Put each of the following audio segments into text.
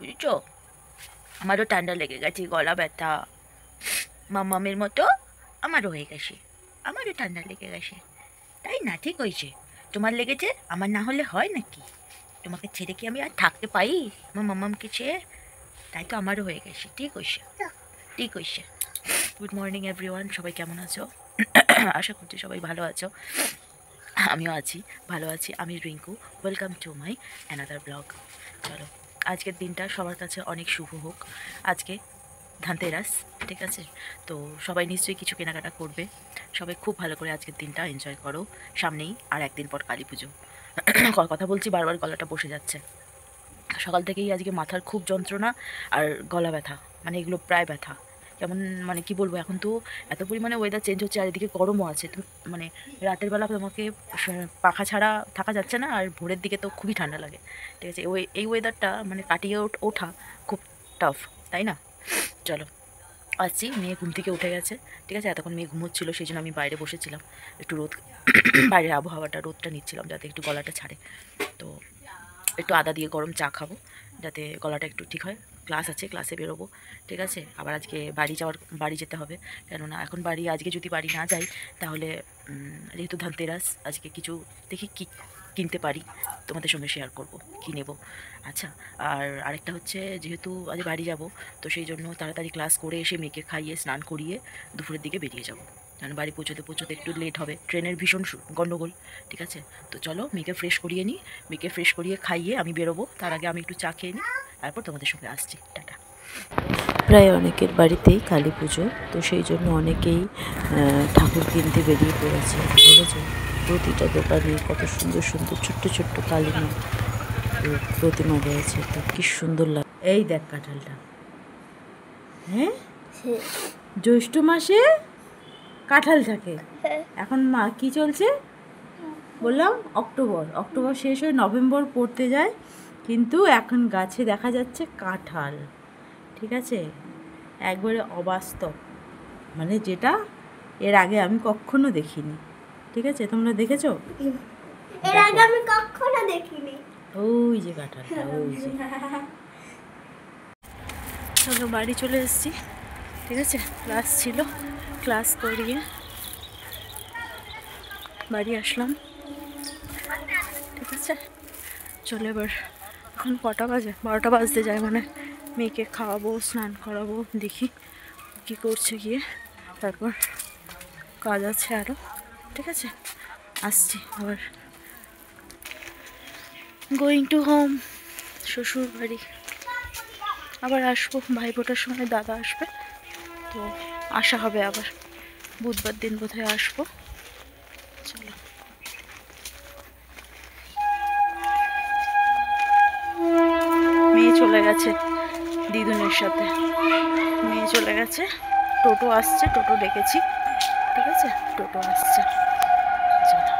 বুঝেছো? আমারও ঠান্ডা লেগে গেছে, গলা ব্যথা মাম্মামের মতো আমারও হয়ে গেছে। আমারও ঠান্ডা লেগে গেছে, তাই না? ঠিক হয়েছে। তোমার লেগেছে, আমার না হলে হয় নাকি? তোমাকে ছেড়ে কি আমি আর থাকতে পারি আমার মাম্মামকে ছেড়ে? তাই তো আমারও হয়ে গেছে। ঠিক হয়েছে, ঠিক হয়েছে। গুড মর্নিং এভরিওয়ান, সবাই কেমন আছো? আশা করছি সবাই ভালো আছো। আমিও আছি, ভালো আছি। আমি Rinku, welcome to my another blog. চলো, আজকের দিনটা সবার কাছে অনেক শুভ হোক। আজকে ধানতেরাস, ঠিক আছে? তো সবাই নিশ্চয়ই কিছু কেনাকাটা করবে। সবাই খুব ভালো করে আজকের দিনটা এনজয় করো। সামনেই আর একদিন পর কালী পুজো। কথা বলছি বারবার গলাটা বসে যাচ্ছে। সকাল থেকেই আজকে মাথার খুব যন্ত্রণা আর গলা ব্যথা, মানে এগুলো প্রায় ব্যথা। যেমন মানে কি বলবো, এখন তো এত পরিমাণে ওয়েদার চেঞ্জ হচ্ছে আর এদিকে গরমও আছে। তো মানে রাতের বেলা তোমাকে পাখা ছাড়া থাকা যাচ্ছে না, আর ভোরের দিকে তো খুবই ঠান্ডা লাগে। ঠিক আছে, এই ওয়েদারটা মানে কাটিয়ে ওঠা খুব টাফ, তাই না? চলো, আসছি। মেয়ে ঘুম থেকে উঠে গেছে, ঠিক আছে? এতক্ষণ মেয়ে ঘুমোচ্ছিল, সেই জন্য আমি বাইরে বসেছিলাম একটু রোদ বাইরের আবহাওয়াটা, রোদটা নিচ্ছিলাম যাতে একটু গলাটা ছাড়ে। তো একটু আদা দিয়ে গরম চা খাবো যাতে গলাটা একটু ঠিক হয়। ক্লাস আছে, ক্লাসে বেরোবো, ঠিক আছে? আবার আজকে বাড়ি যেতে হবে। কেননা এখন আজকে যদি বাড়ি না যাই তাহলে যেহেতু ধানতেরাস, আজকে কিছু দেখি কি কিনতে পারি, তোমাদের সঙ্গে শেয়ার করব কি নেব। আচ্ছা, আর আরেকটা হচ্ছে, যেহেতু আজ বাড়ি যাব, তো সেই জন্য তাড়াতাড়ি ক্লাস করে এসে মেয়েকে খাইয়ে স্নান করিয়ে দুপুরের দিকে বেরিয়ে যাব। কারণ বাড়ি পৌঁছতে একটু লেট হবে, ট্রেনের ভীষণ গণ্ডগোল, ঠিক আছে? তো চলো, মেয়েকে ফ্রেশ করিয়ে নিই। মেয়েকে ফ্রেশ করিয়ে খাইয়ে আমি বেরোবো, তার আগে আমি একটু চা খেয়ে নিই, তারপর তোমাদের সঙ্গে আসছি। টাটা। প্রায় অনেকের বাড়িতেই কালী পুজো, তো সেই জন্য অনেকেই ঠাকুর কিনতে বেরিয়ে পড়েছে। বুঝেছো? প্রতিটা দোকানে কত সুন্দর সুন্দর ছোট্ট ছোট্ট কালী মা প্রতিমা রয়েছে, তো কি সুন্দর লাগে। এই দেখ কাঁঠালটা, হ্যাঁ, জ্যৈষ্ঠ মাসে কাঁঠাল থাকে। এখন মা কি চলছে বললাম? অক্টোবর শেষ হয়ে নভেম্বর পড়তে যায়, কিন্তু এখন গাছে দেখা যাচ্ছে কাঁঠাল, ঠিক আছে? একবারে অবাস্তব, মানে যেটা এর আগে আমি কখনো দেখিনি, ঠিক আছে? তোমরা দেখেছো? এর আগে আমি কখনো দেখিনি। ওই যে কাঁঠালটা, ওই যে। চলো, বাড়ি চলে এসেছি, ঠিক আছে? ক্লাস ছিল, ক্লাস করিয়ে বাড়ি আসলাম, ঠিক আছে? চলে এবার, এখন কটা বাজে? 12টা বাজতে যায় মানে। মেয়েকে খাওয়াবো, স্নান করাবো, দেখি কি করছে গিয়ে, তারপর কাজ আছে আরও, ঠিক আছে? আসছি আবার, গোয়িং টু হোম, শ্বশুর বাড়ি। আবার আসবো ভাইফোঁটার সময়, দাদা আসবে, তো আসা হবে আবার বুধবার দিন বোধহয় আসবো। চলো, মেয়ে চলে গেছে দিদুনের সাথে, মেয়ে চলে গেছে। টোটো আসছে, টোটো ডেকেছি, ঠিক আছে? টোটো আসছে। চলো,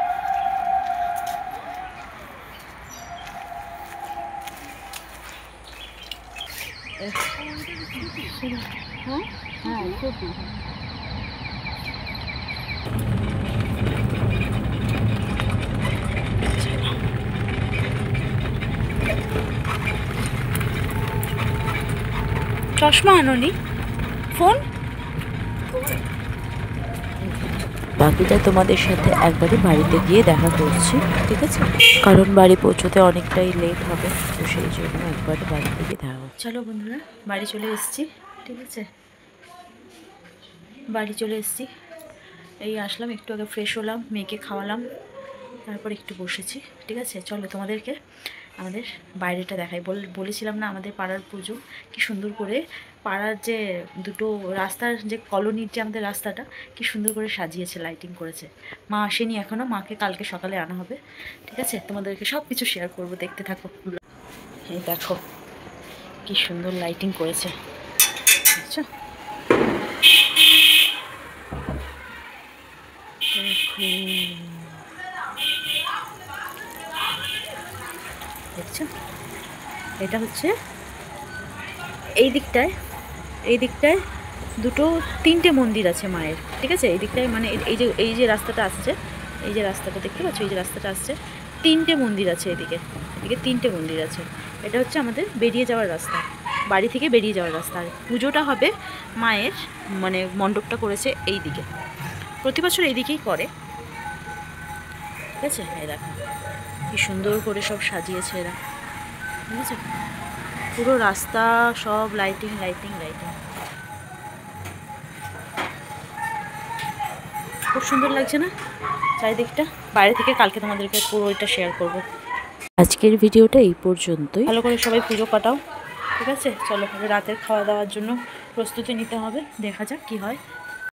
চশমা আনোনি? ফোন? বাকিটা তোমাদের সাথে একবারে বাড়িতে গিয়ে দেখা করছি, ঠিক আছে? কারণ বাড়ি পৌঁছতে অনেকটাই লেট হবে, তো সেই জন্য একবারে বাড়িতে গিয়ে দেখা করছি। চলো বন্ধুরা, বাড়ি চলে এসেছি, ঠিক আছে? বাড়ি চলে এসেছি, এই আসলাম, একটু আগে ফ্রেশ হলাম, মেয়েকে খাওয়ালাম, তারপর একটু বসেছি, ঠিক আছে? চলো তোমাদেরকে আমাদের বাইরেটা দেখাই। বলেছিলাম না আমাদের পাড়ার পুজো, কি সুন্দর করে পাড়ার যে দুটো রাস্তার যে কলোনির যে আমাদের রাস্তাটা কি সুন্দর করে সাজিয়েছে, লাইটিং করেছে। মা আসেনি এখনও, মাকে কালকে সকালে আনা হবে, ঠিক আছে? তোমাদেরকে সব কিছু শেয়ার করবো, দেখতে থাকো। এই দেখো কি সুন্দর লাইটিং করেছে, বুঝছো? দেখছো? এটা হচ্ছে এই দিকটায় তিনটে মন্দির আছে মায়ের, ঠিক আছে? এই দিকটায় মানে এই যে রাস্তাটা আসছে, এই যে রাস্তাটা দেখতে পাচ্ছ, এই যে রাস্তাটা আসছে, তিনটে মন্দির আছে এদিকে তিনটে মন্দির আছে। এটা হচ্ছে আমাদের বেরিয়ে যাওয়ার রাস্তা, বাড়ি থেকে বেরিয়ে যাওয়ার রাস্তা। আর পুজোটা হবে মায়ের, মানে মণ্ডপটা করেছে এই দিকে, প্রতি বছর এই দিকেই করে, ঠিক আছে। এই দেখো কি সুন্দর করে সব সাজিয়েছে এরা, ঠিক আছে। পুরো রাস্তা সব লাইটিং লাইটিং লাইটিং, খুব সুন্দর লাগছে না চারিদিকটা? বাইরে থেকে কালকে তোমাদেরকে পুরো এটা শেয়ার করব। আজকের ভিডিওটা এই পর্যন্তই। ভালো করে সবাই পুজো কাটাও, ঠিক আছে। চলো রাতের খাওয়া দাওয়ার জন্য প্রস্তুতি নিতে হবে, দেখা যাক কি হয়।